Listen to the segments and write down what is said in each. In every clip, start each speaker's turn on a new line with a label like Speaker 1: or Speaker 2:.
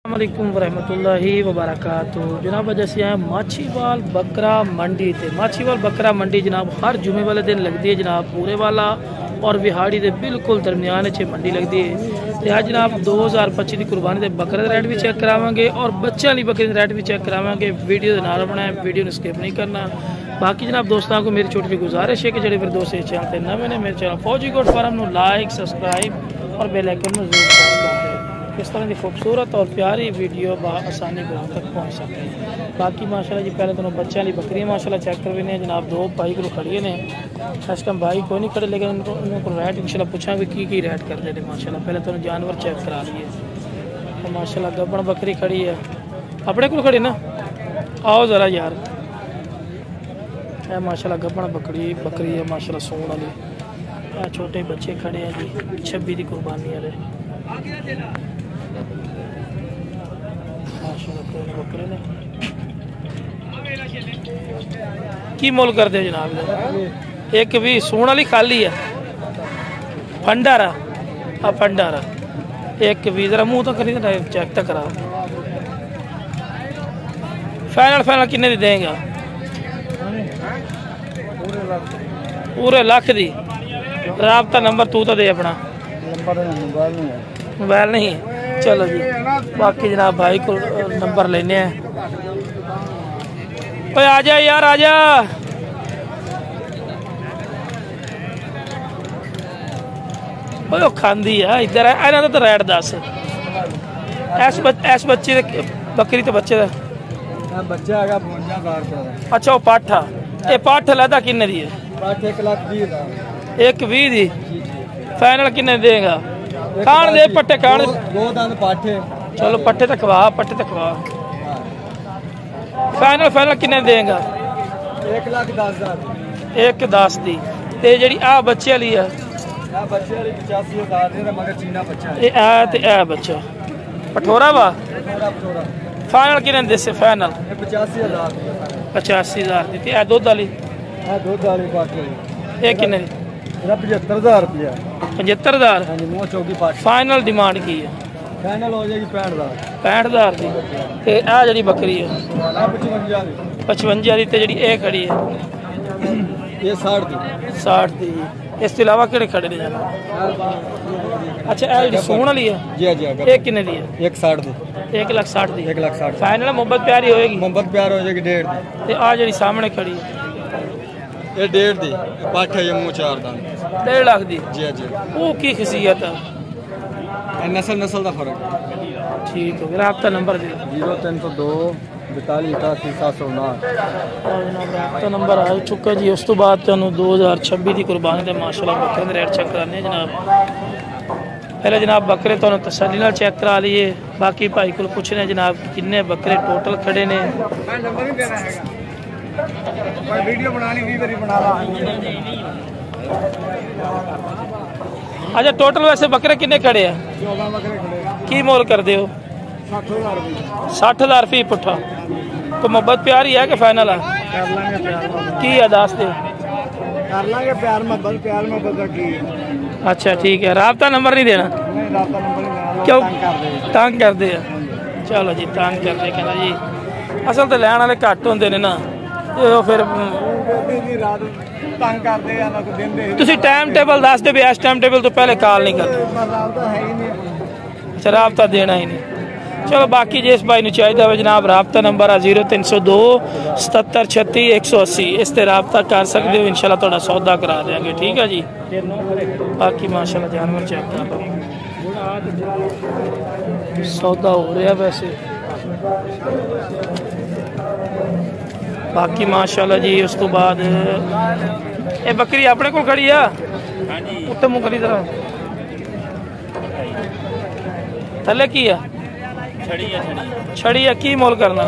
Speaker 1: अस्सलामुअलैकुम वरहमतुल्लाहि वबरकातुहू। जनाब जैसे आए माछीवाल बकरा मंडी थे। माछीवाल बकरा मंडी जनाब हर जुमे वाले दिन लगती है जनाब पूरे वाला और विहाड़ी के बिल्कुल दरमियान च मंडी लगती है। तो आज जनाब 2025 की कुर्बानी के बकरे का रेट भी चेक करावांगे और बच्चों वाली बकरी का रेट भी चेक करावांगे। वीडियो के नाल बनाए, वीडियो को स्किप नहीं करना। बाकी जनाब दोस्तों को मेरी छोटी सी गुजारिश है कि जो फिर दोस्त इस चैनल पर नवे ने मेरे चैनल फौजी गोट फार्म को लाइक सबसक्राइब और बेल आइकन में जरूर प्रेस कर दें। इस तरह की खूबसूरत और प्यारी वीडियो आसानी घर तक पहुँच सके। बाकी माशाल्लाह जी पहले दोनों बच्चों वाली बकरियाँ माशाल्लाह चेक कर रहे हैं जनाब। दो भाई को खड़ी ने, इस टाइम भाई कोई नहीं खड़े, लेकिन उनको रेट इंशाल्लाह पूछा भी की रेट करते हैं माशाल्लाह। पहले तो जानवर चेक करा लिए तो माशाल्लाह गब्बन बकरी खड़ी है अपने को खड़ी ना। आओ ज़रा यार, है माशाल्लाह गब्बन बकरी है माशाल्लाह सून वाली। छोटे बच्चे खड़े हैं जी 26 की कुर्बानी वाले बकरे ने। की मोल करते जनाब? एक भी सून वाली खाली है फंडारा फंडारा एक भी जरा मुंह तो करी चेक तो करा। फाइनल किन्ने दी देंगे? पूरे लाख दी। राबता नंबर तू तो दे अपना। मोबाइल नहीं है। चलो जी बाकी जनाब भाई को नंबर लेने हैं। ओए आजा यार आजा। ओए खांदी है इधर है। इन्हों तो रेट दस इस बच्चे बकरी तो बच्चे का
Speaker 2: बच्चा है 52,000 रुपये।
Speaker 1: अच्छा वो पाठा ये पाठ लैदा किन्ने दी है? 1,20,000 दी। फाइनल किन्ने देगा? खान दे पट्टे खान
Speaker 2: दो दंद पाठे। चलो
Speaker 1: पट्टे तक खवा फाइनल किन्ने देगा?
Speaker 2: 1,10,000।
Speaker 1: 1,10 दी। ते जेड़ी आ बच्चे वाली है
Speaker 2: बच्चे वाली 85,000 दे मगर चीना बच्चा है।
Speaker 1: ए बच्चा पठोरा वा। फाइनल किन्ने देसे? फाइनल 85,000 दी। ते दूध वाली
Speaker 2: दूध वाली पाठे
Speaker 1: ये किन्ने दी?
Speaker 2: 75,000 रुपया।
Speaker 1: 75,000 फाइनल डिमांड की है?
Speaker 2: फाइनल हो जाएगी
Speaker 1: 65,000 दी। ते आ जड़ी बकरी है 55 दी। ते जड़ी ए खड़ी है
Speaker 2: ये
Speaker 1: 60 दी। इस तो इलावा किहड़े खड़े ने जाना? अच्छा ए जड़ी सून वाली है
Speaker 2: जी जी।
Speaker 1: ये किन्ने दी है?
Speaker 2: 1,60 दी।
Speaker 1: 1,60 दी।
Speaker 2: 1,60
Speaker 1: फाइनल मोहब्बत प्यारी होएगी?
Speaker 2: मोहब्बत प्यार हो जाएगी 1.5
Speaker 1: ते आ जड़ी सामने खड़ी है
Speaker 2: ये 1.5 दी। पाठे ये मुंह 4 दान
Speaker 1: 1.5 लाख दी।
Speaker 2: जी जी।
Speaker 1: वो की खसीयत है?
Speaker 2: नस्ल का फर्क।
Speaker 1: ठीक हो गया। आपका नंबर दे
Speaker 2: 0302 42 88 709।
Speaker 1: जनाब आपका नंबर आ चुका जी। उस तो बाद तुहानू 2026 की कुर्बानी ते माशाल्लाह बकरे के रेट चेक कराने जनाब। पहले जनाब बकरे तुहानू तसल्ली नाल चेक करा लिए। बाकी भाई को पूछने जनाब किन्ने बकरे टोटल खड़े ने।
Speaker 2: वीडियो बनानी 20 बारी बना ला।
Speaker 1: अच्छा टोटल वैसे बकरे किन्ने खड़े हैं?
Speaker 2: 14 बकरे खड़े।
Speaker 1: की मोल कर दे हो?
Speaker 2: 60,000 रुपये।
Speaker 1: 60,000 फी पुट्ठा। तो मोहब्बत प्यार ही है कि फाइनल है?
Speaker 2: कर लांगे प्यार
Speaker 1: की है दस दे?
Speaker 2: कर लांगे प्यार मोहब्बत की।
Speaker 1: अच्छा ठीक है। राबता नंबर नहीं देना?
Speaker 2: नहीं राबता नंबर नहीं देना।
Speaker 1: क्यों?
Speaker 2: तंग कर दे।
Speaker 1: चलो जी तंग कर दे कहना जी। असल तो लैन वाले घट होंगे ने ना फिर
Speaker 2: तंग करते हैं ना को देंदे।
Speaker 1: तुसी टाइम टेबल दस दे भी इस टाइम टेबल तो पहले कॉल नहीं करते। अच्छा राबता देना ही नहीं। चलो बाकी जिस भाई ने चाहिए जनाब राबता नंबर है 0302 77 36 180। इस ते राबता कर सकते हो। इंशाल्लाह थोड़ा सौदा करा देंगे। ठीक है जी। बाकी माशाल्लाह जानवर चेक कर सौदा हो रहा वैसे। बाकी माशाल्लाह जी उस तो बाद ये बकरी अपने को खड़ी है उत्ते मुँह करी तरह थले की है? छड़ी है। की मोल करना?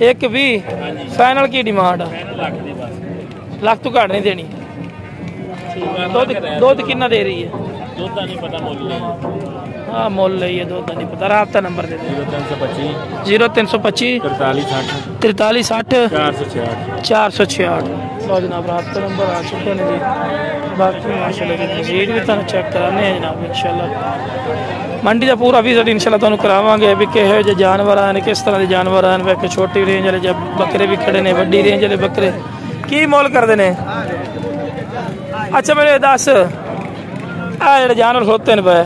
Speaker 1: 1,20 फाइनल की डिमांड है? लाख तो घट नहीं देनी। दुध कितना दे रही है? हाँ मोल है दुध का नहीं पता। राबता नंबर दे 0325 43 60 466। लो जनाब राबता नंबर आ चुके हैं जी। बाकी माशाल्लाह जी मजीद भी तुम चेक कराने हैं जनाब इंशाल्लाह। मंडी का पूरा विजिट इंशाल्लाह तुहानू करावांगे भी किहो जे जानवर आने किस तरह के जानवर आने वे छोटी रेंज वाले जब बकरे भी खड़े ने वड्डी रेंज वाले बकरे की मोल करते ने। अच्छा मेरे दस आ जेडे जानवर होते हैं पे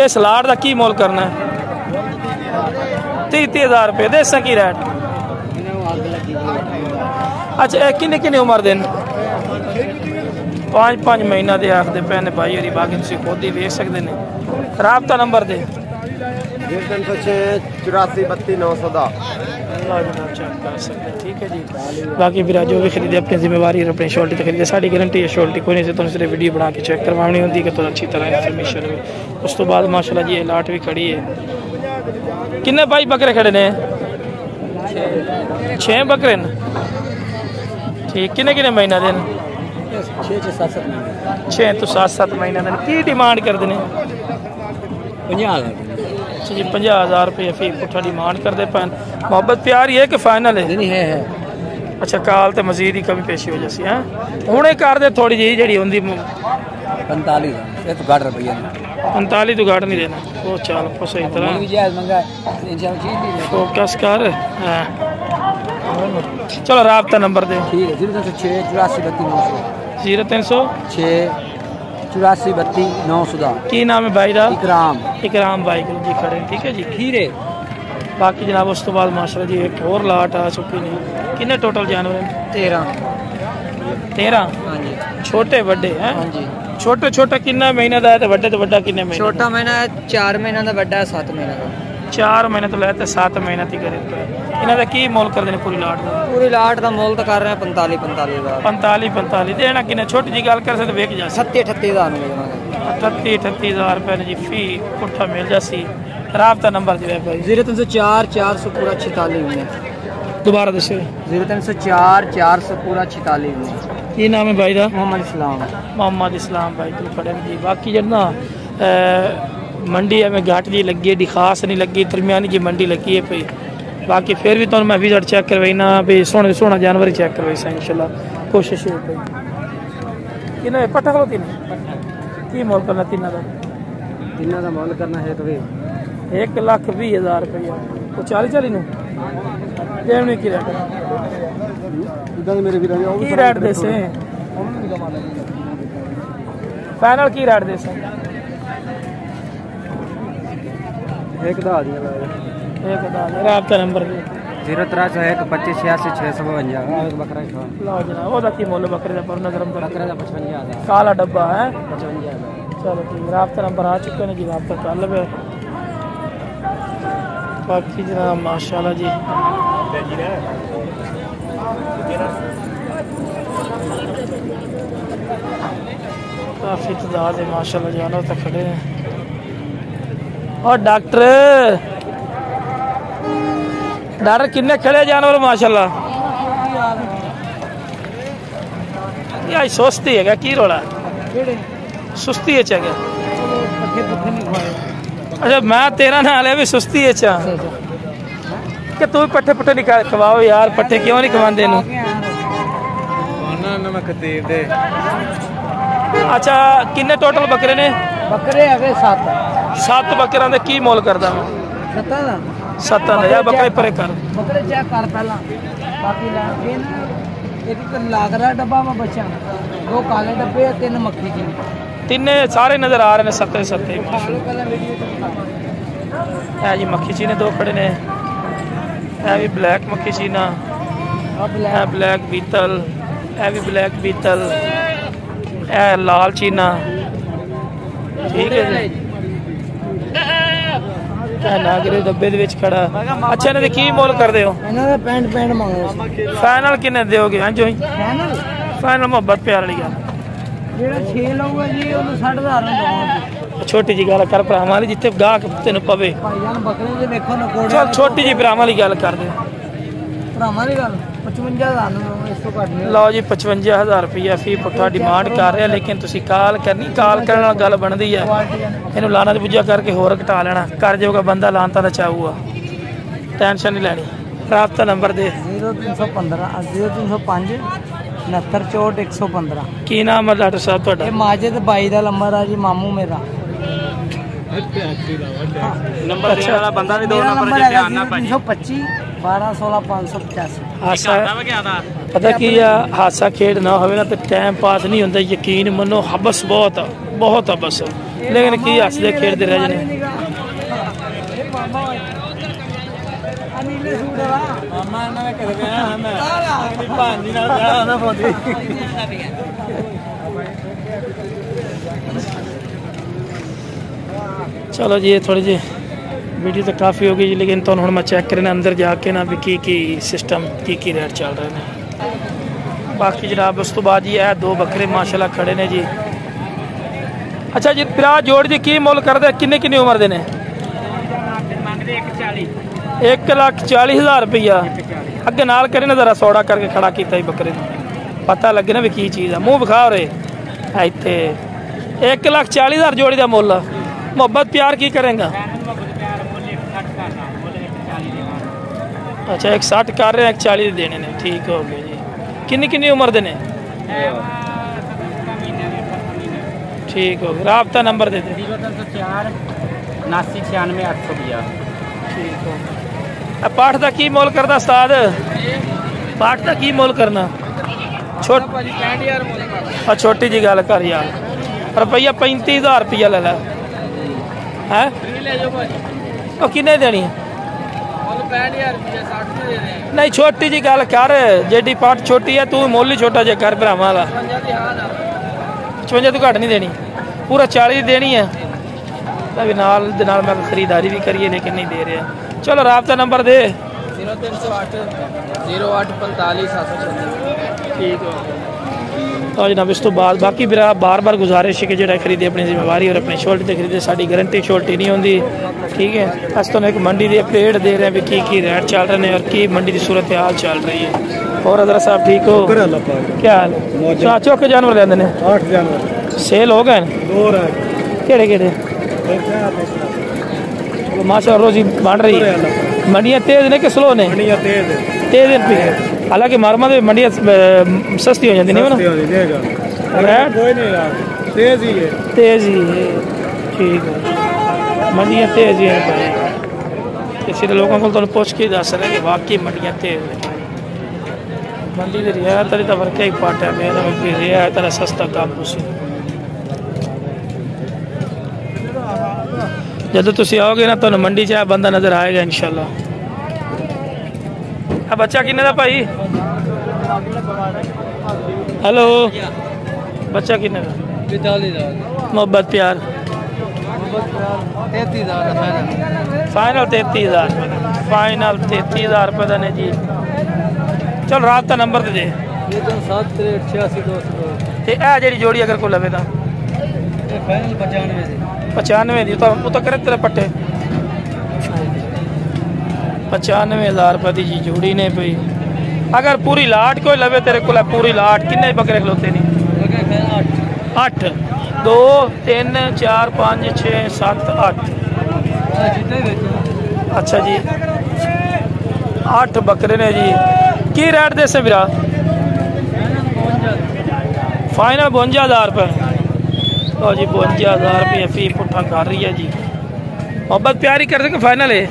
Speaker 1: इस लाट का की मोल करना है 30,000 रुपये देसा की रेट। अच्छा किन्ने किन्ने उम्र दिन 5-5 महीना दे आखते पे ने भाई होरी बाकी तुम खुद ही देख सकते हैं। राबता नंबर दे
Speaker 2: 0306
Speaker 1: ठीक है जी। बाकी फिर जो भी खरीदे अपनी जिम्मेवारी अपनी शोल्टी तो खरीदे साड़ी गारंटी है शोल्टी कोई नहीं से तुम सिर्फ वीडियो बना के चेक करवानी होती कि तो अच्छी तरह इन्फॉर्मेशन हो। उस तो बाद माशाल्लाह जी लाट भी खड़ी है। किन्ने भाई बकरे खड़े ने 6 बकरे न ठीक किन्ने किन्ने महीना दिन 6 तो 7 महीना दिन की डिमांड करते हैं
Speaker 2: 50,000
Speaker 1: जी 50,000 रुपये फी पुट्ठा डिमांड करते पैन मोहब्बत प्यार ही है कि फाइनल है अच्छा काल तो मजीद ही कमी पेशी हो जैसी है हूँ कर दे थोड़ी जी जी होंगी 45 तो घट नहीं देना वो चल सही तरह फोकस कर चलो राबता नंबर दे
Speaker 2: 0306
Speaker 1: की नाम है भाई दा
Speaker 2: इकराम
Speaker 1: भाई जी खड़े ठीक है जी खीरे बाकी जनाब उस तो बाद माशाल्लाह जी एक और लाट आ चुकी ने कितने टोटल जानवर हैं 13 छोटे बड़े हैं छोटे छोटा कितना महीना दा है तो बड़ा कितने महीने
Speaker 3: छोटा महीना 4 महीना दा बड़ा 7 महीना दा
Speaker 1: 4 महीने तो लेते 7 महीने तक करीब इन्हां दा की मोल कर देने पूरी लाट दा
Speaker 3: मोल तो कर रहे हैं 45
Speaker 1: देना किने छोटी जी गल कर से वेख जा
Speaker 3: 38,000
Speaker 1: रुपए जी फी पुट्ठा मिल जासी। राबता नंबर जो है भाई
Speaker 3: 0304 400 पूरा 46 में
Speaker 1: दोबारा दसो
Speaker 3: 0304 400 पूरा 46 में
Speaker 1: की नाम है भाई दा
Speaker 3: मोहम्मद
Speaker 1: इस्लाम भाई तो खड़े जी। बाकी जब मंडी में घाट जी लगी है खास नहीं लगी दरमियानी जी मंडी लगी है भाई बाकी फिर भी तो मैं विजिट चेक करवाई ना भाई सोना जानवर ही चेक करवाई सा इंशाल्लाह कोशिश है भाई कि पट्ठा खलो तीन की मोल करना तीनों
Speaker 3: का मोल करना है तो
Speaker 1: 1,20,000 रुपया तो 40 नु देने की रेट की रेट दे से फाइनल की रेट दे से राबता नंबर
Speaker 3: 0301 25 86 652 बकरा
Speaker 1: लो जनाब ओदा की मोल बकरे दा पर नजर
Speaker 3: बकरे दा 55,000
Speaker 1: काला डब्बा है
Speaker 3: 55,000
Speaker 1: चलो ठीक राबता नंबर आ चुके हैं जी राबता कर लो बाकी जनाब माशाल्लाह जी काफ़ी तादाद है माशाल्लाह जानवर तक खड़े हैं। और डॉक्टर किन्ने खड़े जानवर माशाल्लाह यार सुस्ती है की रोला सुस्ती है क्या अच्छा मैं तेरा नाल है भी सुस्ती है कि तू पट्ठे पुट्ठे नहीं खवाओ यार पट्ठे क्यों नहीं खवाते अच्छा किन्ने टोटल बकरे ने
Speaker 3: बकरे है
Speaker 1: 7 बकरा दे की मोल करदा मैं 7 यार बकरे परे कर
Speaker 3: बकरे चेक कर पहला बाकी एक लाग रहा डब्बा में बच्चा 2 काले डब्बे 3 मक्खी की
Speaker 1: तीन सारे नजर आ रहे हैं 7 जी मक्खी चीने 2 खड़े ने भी ब्लैक मक्खी चीना ब्लैक बीतल भी ब्लैक बीतल लाल चीना ठीक है जी नागरे डब्बे दे विच खड़ा अच्छा इन्हां दे की मोल करदे हो
Speaker 3: इन्हां दा 65 मंगो
Speaker 1: फाइनल किन्ने दोगे हां जो फाइनल मोहब्बत प्यार वाली गल
Speaker 3: जेड़ा 6 लऊगा जी ओनु 60,000 में दवांगे
Speaker 1: छोटी जी गल कर भरावां वाली जिथे गाहक तेन पवे
Speaker 3: भाईजान बकरे दे देखो नकोड़े
Speaker 1: चल छोटी जी भरावां वाली गल कर दे
Speaker 3: भरावां दी गल 55,000 में इस तो घट नहीं
Speaker 1: लो जी 55,000 रुपया फी पुट्ठा डिमांड कर रहे लेकिन तुसी काल करनी काल करने नाल गल बनदी है इन्हू लाना ते बुझा करके होर घटा लेना कर जाऊगा बंदा लानता दा चाहूगा टेंशन नहीं लेनी राबता नंबर दे
Speaker 3: 0315 0305 69 115
Speaker 1: की नाम है डॉक्टर साहब तुहाडा
Speaker 3: माजिद बाई दा नंबर है जी मामू मेरा
Speaker 2: नंबर देने वाला बंदा भी 2
Speaker 3: मेरा
Speaker 2: नंबर
Speaker 3: नंबर
Speaker 2: से
Speaker 3: है
Speaker 2: आना भाई
Speaker 3: 325 12 16 585।
Speaker 1: हासा
Speaker 2: क्या था
Speaker 1: पता की आ हासा खेड ना होवे ना तो टाइम पास नहीं होता, यकीन मनो हबस बहुत बहुत हबस, लेकिन की हसदे खेडते रह जाने। चलो जी ये थोड़ी जी वीडियो तो काफ़ी हो गई जी, लेकिन तो हम मैं चेक करना अंदर जाके ना भी की सिस्टम की रेट चल रहे हैं। बाकी जनाब उस तो बाद जी है 2 बकरे माशाल्लाह खड़े ने जी। अच्छा जी भरा जोड़ जी की मुल करते किन्ने किन्नी उम्र देने? 1,40,000 रुपया। अगे नाल करे ना जरा सौड़ा करके खड़ा किया ही बकरे पता लगे ना भी की चीज़ है। मुँह विखा रहे इतने 1,40,000 जोड़ी का मुल। मोहब्बत प्यार की करेंगा? अच्छा 1,60 कर रहे हैं 1,40 देने ने, ठीक हो गया जी। किन्नी किन्नी उम्र देने? ठीक हो गया। राबता नंबर दे दे।
Speaker 3: 0304 79 96 850।
Speaker 1: ठीक हो गया। पाठ का की मोल करता उस्ताद? पाठ का की मोल करना? छोटी जी गल कर यार, रुपया 35,000 रुपया ले ला है। किन्ने देनी है? नहीं छोटी जी गल कर, जेडी पाठ छोटी है तू मोल ही छोटा जे कर भरावां वाला। 55 तो घट नहीं देनी, पूरा 40 देनी है। अभी नाल मैं खरीदारी भी करिए लेकिन नहीं दे रहा। चलो राबता नंबर दे।
Speaker 3: 0308 08 45 736।
Speaker 1: ठीक है तो जनाब इस तो बाद बाकी मेरा बार बार गुजारिश है कि जो खरीदे अपनी जिम्मेवारी और अपनी शोल्टी से खरीदे, साड़ी गारंटी शोल्टी नहीं होती। ठीक है अस तो एक मंडी के अपडेट दे रहे हैं भी की रेट चल रहे हैं और की मंडी की सूरत हाल चल रही है। और अदर साहब ठीक हो? क्या हाल है? चौके जानवर लेंदे ने?
Speaker 2: 8 जानवर
Speaker 1: सेल हो गए?
Speaker 2: 2 रह
Speaker 1: केड़े केड़े? माशा रोजी बन रही है। मंडियाँ तेज ने कि स्लो ने?
Speaker 2: मंडियाँ
Speaker 1: तेज पे हालांकि मारमा में मंडियाँ सस्ती हो जाती नहीं रेट
Speaker 2: तेज ही है।
Speaker 1: तेज ही है ठीक है। मंडियाँ तेज ही है भाई, इसलिए लोगों को तो पूछ के दस रहे कि वाकई मंडियाँ तेज है। मंडी की रियायत तो वर्क ही पार्ट है मेरा रियायत सस्ता काबू से। जदों तुम आओगे ना तो मंडी च बंदा नजर आएगा इंशाल्लाह। बच्चा किन्ने दा भाई? हेलो बच्चा किन्ने दा?
Speaker 3: 45,000।
Speaker 1: मोहब्बत प्यार
Speaker 3: 33,000
Speaker 1: फाइनल 33,000 फाइनल 33,000 रुपये का ने जी। चल रात का नंबर दे दे।
Speaker 3: 73
Speaker 1: ते ए जेडी जोड़ी अगर कोई लवे तो
Speaker 3: फाइनल 95
Speaker 1: 95 दी तो करे तेरे पट्टे 95,000 रुपये की जी जोड़ी ने पई। अगर पूरी लाट कोई लवे तेरे को पूरी लाट किन्ने बकरे खलोते नहीं? 8 2 3 4 5 6 7 8। अच्छा जी 8 बकरे ने जी। की रेट दे से बिरा? फाइनल 52,000 रुपये। तो जी 52,000 रुपये फी पुट्ठा कर रही है जी। मोहब्बत प्यारी कर देंगे फाइनल है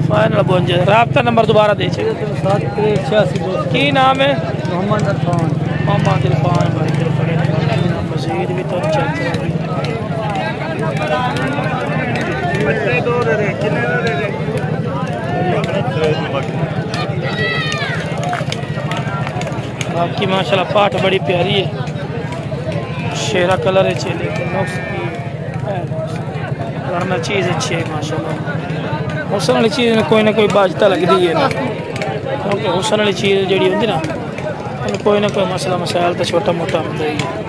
Speaker 1: फाइनल 52। राबता नंबर दोबारा दे।
Speaker 3: 73
Speaker 1: की नाम है?
Speaker 3: मोहम्मद इरफान।
Speaker 1: मोहम्मद इरफान भाई मजीद भी तो चेक बाकी माशाल्लाह पाठ बड़ी प्यारी है, शेरा कलर है चेले वरना चीज़ अच्छी है माशाल्लाह। हुसन वाली चीज़ में कोई ना कोई बाजता लगती है ना, क्योंकि हुसन वाली चीज़ जी होंगी ना कोई ना कोई मसला मसाइल तो छोटा मोटा होता ही है।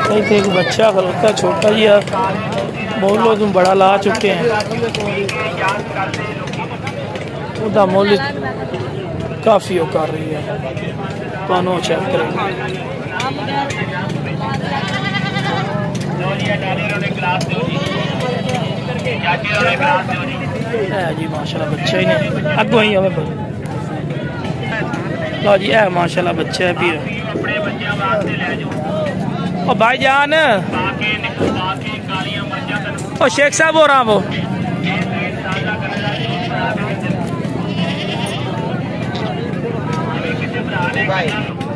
Speaker 1: तो एक बच्चा खलोता छोटा जी मोल तुम बड़ा ला चुके हैं, उसका मोल काफ़ी वो कर रही है तो चेक करेंगे। जी माशाल्लाह बच्चा ही नहीं अगो ही हमें लो जी है माशाल्लाह बच्चा है भी ओ भाईजान, ओ शेख साहब हो रहा वो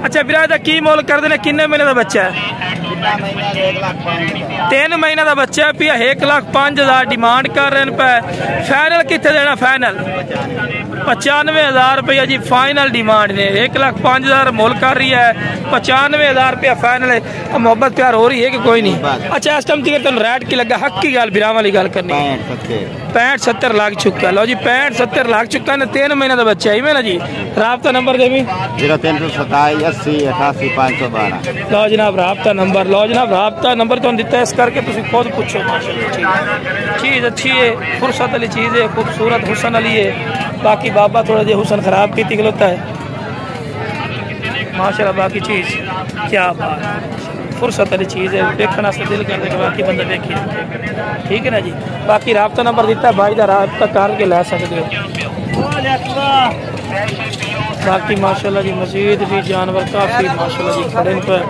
Speaker 1: अच्छा बिरादा की मोल कर देने किन्ने महीने का बच्चा है? 3 महीने का बच्चा पिया 1,05,000 डिमांड कर रहे हैं पे। फाइनल कितने देना? फाइनल 95,000 रुपया जी फाइनल डिमांड ने। 1,05,000 मोल कर रही है, 95,000 रुपया फाइनल है। मोहब्बत प्यार हो रही है कि कोई नहीं? अच्छा इस टाइम तुम रेट की लगा हक की गल बिरा वाली गल करनी 65-70 लाख चुका। लो जी 65-70 लाख चुका ने। 3 महीने का बच्चा है ना जी। राबता नंबर दे
Speaker 4: 0327 80 88 512।
Speaker 1: लो जनाब राबता नंबर, लो जनाब राबता नंबर तो दिता है, इस करके तुम खुद पूछो। चीज़ अच्छी है, फुर्सत वाली चीज़ है, खूबसूरत हुसन वाली है। बाकी बाबा थोड़ा जो हुसन खराब की निकलता है माशाल्लाह। बाकी चीज़ क्या बात, फुर्सत वाली चीज़ है, देखने से दिल करता है बाकी बंदा देखिए। ठीक है ना जी। बाकी राबता नंबर दिता है भाई का, राबता करके ला सकते हो। बाकी माशाल्लाह जी मजीद भी जानवर काफ़ी माशाल्लाह जी खड़े पर।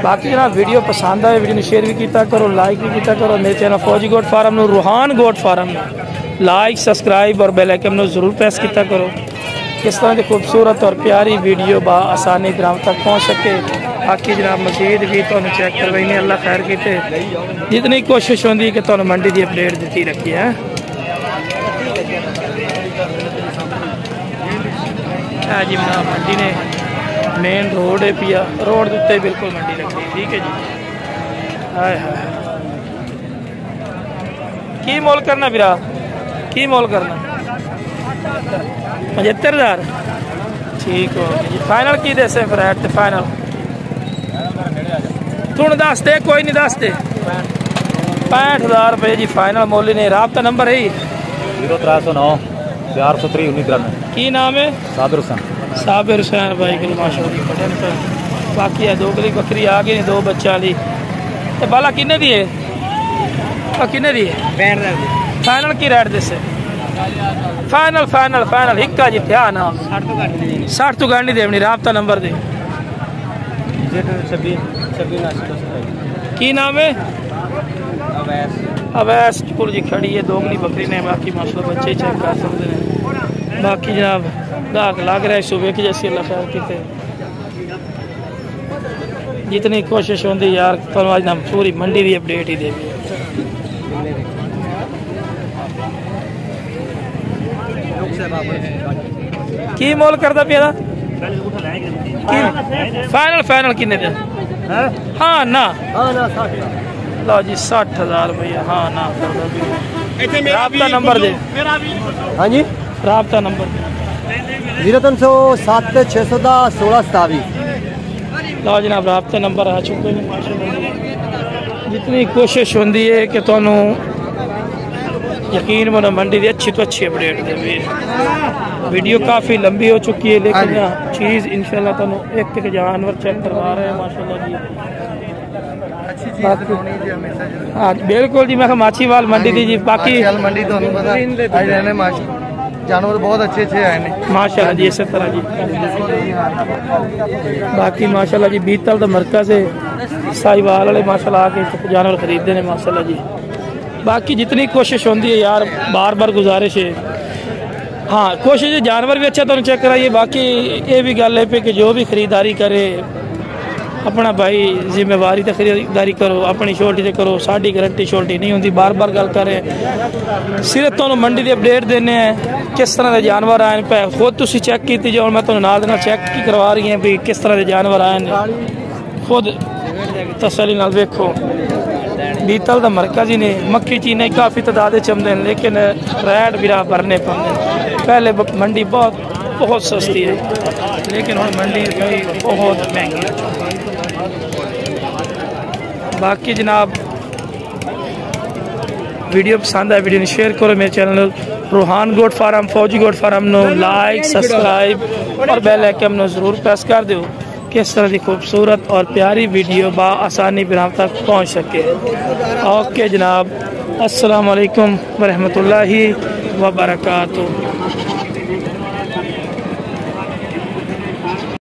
Speaker 1: बाकी जनाब वीडियो पसंद आए वीडियो शेयर भी किया करो, लाइक भी किया करो। मेरे चैनल फौजी गोट फार्म में, रूहान गोट फार्म में लाइक सब्सक्राइब और बेल आइकन में ज़रूर प्रेस किया करो। किस तरह की खूबसूरत और प्यारी वीडियो बा आसानी ग्राम तक पहुँच सके। बाकी जनाब मजीद भी तो चेक करवाई ने, अल्लाह खैर किते। जितनी कोशिश होती कि तुम मंडी की अपडेट दी रखी है। जी जनाब मंडी ने मेन रोड है पिया, रोड के उत्ते बिल्कुल मंडी लगी। ठीक है जी। हाय हाय की मोल करना फिर? की मोल करना? 75,000 ठीक हो जी। फाइनल की दे फिर रेट? फाइनल तू दस दे, कोई नहीं दस दे। 65,000 रुपये जी फाइनल मोल ने। राबता नंबर है
Speaker 4: 0309 403 1993।
Speaker 1: की नाम है?
Speaker 4: साबिर हुसैन।
Speaker 1: साबिर हुसैन भाई के माशाल्लाह। बाकी है दो गली बकरी आ गई, 2 बच्चा वाली। बाला किन्ने दी है? किन्ने दी है? फाइनल की रेट दसे? फाइनल फाइनल फाइनल हिक्का जी ध्यान 60 तो गाड़ी देवनी। राबता नंबर दे। की नाम है? अवैस चुकुर जी खड़ी है, 2 गली बकरी ने। बाकी माशाल्लाह बच्चे चेक कर सकते हैं। बाकी जनाब दाग लग रहा है सुबह की जैसी अल्लाह खैर किते। जितनी कोशिश होती यार तो आज ना पूरी मंडी की अपडेट ही दे। की मोल करता पिया? फाइनल फाइनल किन्ने दे? हाँ ना लो जी 60,000 रुपया। हाँ ना राबता नंबर दे।
Speaker 4: हाँ जी
Speaker 1: राबता नंबर
Speaker 4: 0307 610 1627।
Speaker 1: लो जनाब राबता नंबर आ चुके हैं माशाल्लाह। जितनी कोशिश होती है कि तुहानू यकीन मनो मंडी की अच्छी तो अच्छी अपडेट दे। वीडियो काफ़ी लंबी हो चुकी है, लेकिन चीज़ इंशाल्लाह तुहानू एक जानवर चेक करवा रहे हैं माशाल्लाह जी। हाँ बिल्कुल जी। मैं माछीवाल मंडी दी जी। बाकी
Speaker 2: मंडी तो जानवर बहुत अच्छे अच्छे आए ने
Speaker 1: माशाल्लाह जी। इस तरह जी बाकी माशाल्लाह जी बीतल का मरकज है, साहिवाल वाले माशाल्लाह आके जानवर खरीदते हैं माशाल्लाह जी। बाकी जितनी कोशिश होती है यार बार बार गुजारिश है। हाँ कोशिश जानवर भी अच्छा तो चेक कराइए। बाकी ये भी गल है पे कि जो भी खरीदारी करे अपना भाई जिम्मेवारी तो खरीदारी करो, अपनी छोटी से करो। साड़ी गारंटी छोटी नहीं होती। बार बार गल करें सिर्फ तुहानू मंडी की अपडेट देने हैं किस तरह के जानवर आए पे। खुद तुसी चेक की जाओ, मैं तुहानू नाल देना चेक की करवा रही हैं भी किस तरह के जानवर आए हैं। खुद तसल्ली नाल वेखो। बीतल का मरकज ही ने मक्खी चीने काफ़ी तादाद चमदे हैं, लेकिन रेट भी भरने पाते। पहले मंडी बहुत सस्ती है, लेकिन हम मंडी भाई बहुत महंगी। बाकी जनाब वीडियो पसंद आए वीडियो शेयर करो। मेरे चैनल रूहान गोट फार्म फौजी गोट फार्म नो लाइक सब्सक्राइब और बेल आइकन नो ज़रूर प्रेस कर दो। किस तरह की खूबसूरत और प्यारी वीडियो बा आसानी बिना तक पहुँच सके। ओके जनाब, अस्सलाम वालेकुम वरहमतुल्लाहि वबरकातुहू।